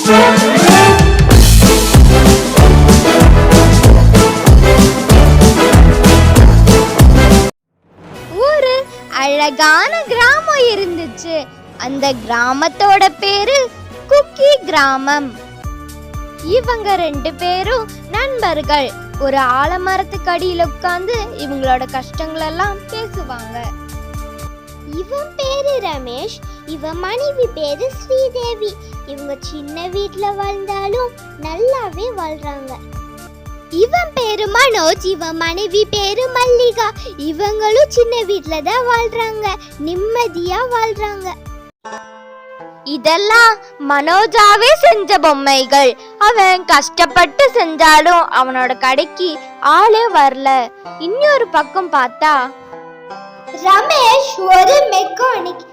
ஒரு அழகான கிராமம் இருந்துச்சு. அந்த கிராமத்தோட பேரு குக்கி கிராமம். இவங்க 2 பேரும் நண்பர்கள். ஒரு ஆலமரத்துக்கு அடியில உட்கார்ந்து இவங்களோட கஷ்டங்கள் எல்லாம் பேசுவாங்க. இவன் பேரு ரமேஷ், இவன் மனைவி பேரு ஸ்ரீதேவி. இவங்க சின்ன வீட்ல வாழ்ந்தாலும் நல்லாவே வாழ்றாங்க. இவன் பேரு மனோஜ், இவன் மனைவி பேரு மல்லிகா. இவங்களும் சின்ன வீட்ல தான் வாழ்றாங்க, நிம்மதியா வாழ்றாங்க. இதெல்லாம் மனோஜாவே செஞ்ச பொம்மைகள். அவன் கஷ்டப்பட்டு செஞ்சாலும் அவனோட கடைக்கு ஆளே வரல. இன்னொரு பக்கம் பார்த்தா ரமேஷ் ஒரு மெக்கானிக்.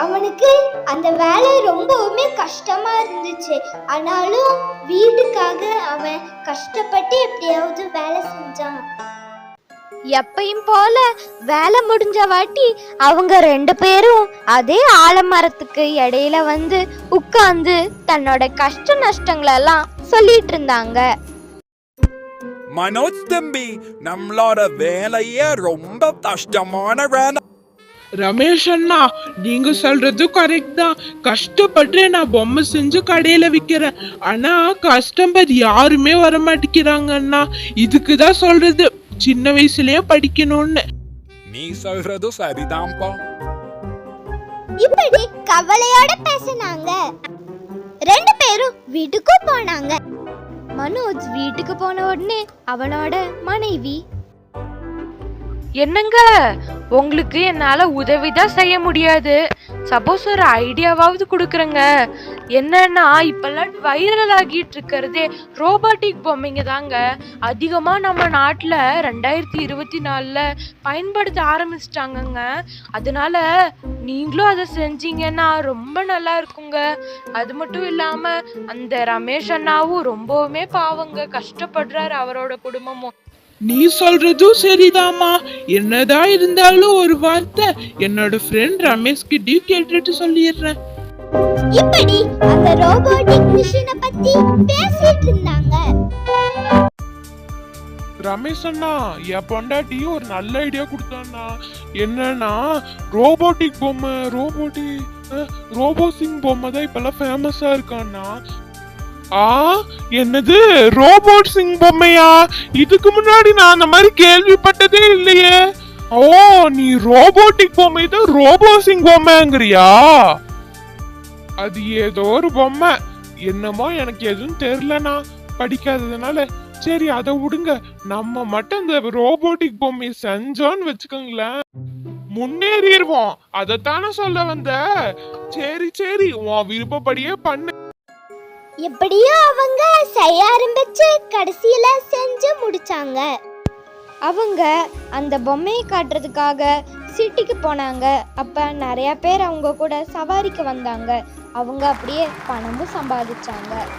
அவனுக்கு அந்த வேலை ரொம்பவுமே கஷ்டமா இருந்துச்சு. ஆனாலும் வீட்டுக்காக அவன் கஷ்டப்பட்டு எப்படியாவது வேலை செஞ்சான். எப்பயும் போல வேலை முடிஞ்ச வாட்டி அவங்க 2 பேரும் அதே ஆலமரத்துக்கு இடையில வந்து உட்கார்ந்து தன்னோட கஷ்ட நஷ்டங்களெல்லாம் சொல்லிட்டு இருந்தாங்க. மனோஜ் தம்பி, நம்மளோட வேலையே ரொம்ப கஷ்டமான வேலை. ரமேஷ் அண்ணா, நீங்க சொல்றது கரெக்ட் தான். கஷ்டப்பட்டு நான் பொம்மை செஞ்சு கடையில விக்கிறேன். ஆனா கஸ்டமர் யாருமே வர மாட்டேங்கிறாங்க அண்ணா. இதுக்கு தான் சொல்றது சின்ன வயசுலயே படிக்கணும்னு. நீ சொல்றது சரிதான்ப்பா. இப்படி கவலையோட பேசினாங்க. 2 பேரும் வீட்டுக்கு போனாங்க. மனோஜ் வீட்டுக்கு போன உடனே அவனோட மனைவி, என்னங்க, உங்களுக்கு என்னால உதவிதான் செய்ய முடியாது. சப்போஸ் ஒரு ஐடியாவாவது கொடுக்குறேங்க. என்னன்னா, இப்பெல்லாம் வைரல் ஆகிட்டு இருக்கிறதே ரோபோட்டிக் பொம்மைங்க தாங்க. அதிகமா நம்ம நாட்டுல 2024 பயன்படுத்த ஆரம்பிச்சிட்டாங்கங்க. அதனால நீங்களும் அதை செஞ்சீங்கன்னா ரொம்ப நல்லா இருக்குங்க. அது மட்டும் இல்லாம அந்த ரமேஷ் அண்ணாவும் ரொம்பவுமே பாவங்க, கஷ்டப்படுறாரு அவரோட குடும்பமும். நீ சொல்றதும் சரிதாமா. என்னதான் இருந்தாலும் ஒரு வார்த்தை என்னோட ஃப்ரெண்ட் ரமேஷ் கிட்டயும் கேட்டுட்டு சொல்லிடுறேன். இப்படி அந்த ரோபோட்டிக் மிஷினை பத்தி பேசிட்டு இருந்தாங்க. ரமேஷ் அண்ணா, என் பொண்டாட்டியும் ஒரு நல்ல ஐடியா கொடுத்தாண்ணா. என்னன்னா, ரோபோட்டிக் பொம்மை, ரோபோசிங் பொம்மை தான் இப்பெல்லாம் ஃபேமஸா இருக்காண்ணா. என்னது ரோபோட் சிங் பொம்மையா? இதுக்கு முன்னாடி நான் அந்த மாதிரி கேள்விப்பட்டதே இல்லையே. ஓ, நீ ரோபோட்டிக் பொம்மை தான் ரோபோ சிங் பொம்மைங்கிறியா? அது ஏதோ ஒரு பொம்மை, என்னமோ எனக்கு எதுவும் தெரியலனா படிக்காததுனால. சரி, அதை விடுங்க. நம்ம மட்டும் இந்த ரோபோட்டிக் பொம்மையை செஞ்சோன்னு வச்சுக்கோங்களேன், முன்னேறிடுவோம். அதைத்தானே சொல்ல வந்த. சரி, உன் விருப்பப்படியே பண்ணு. எப்படியோ அவங்க செய்ய ஆரம்பிச்சு கடைசியில செஞ்சு முடிச்சாங்க. அவங்க அந்த பொம்மையை காட்டுறதுக்காக சிட்டிக்கு போனாங்க. அப்ப நிறைய பேர் அவங்க கூட சவாரிக்கு வந்தாங்க. அவங்க அப்படியே பணமும் சம்பாதிச்சாங்க.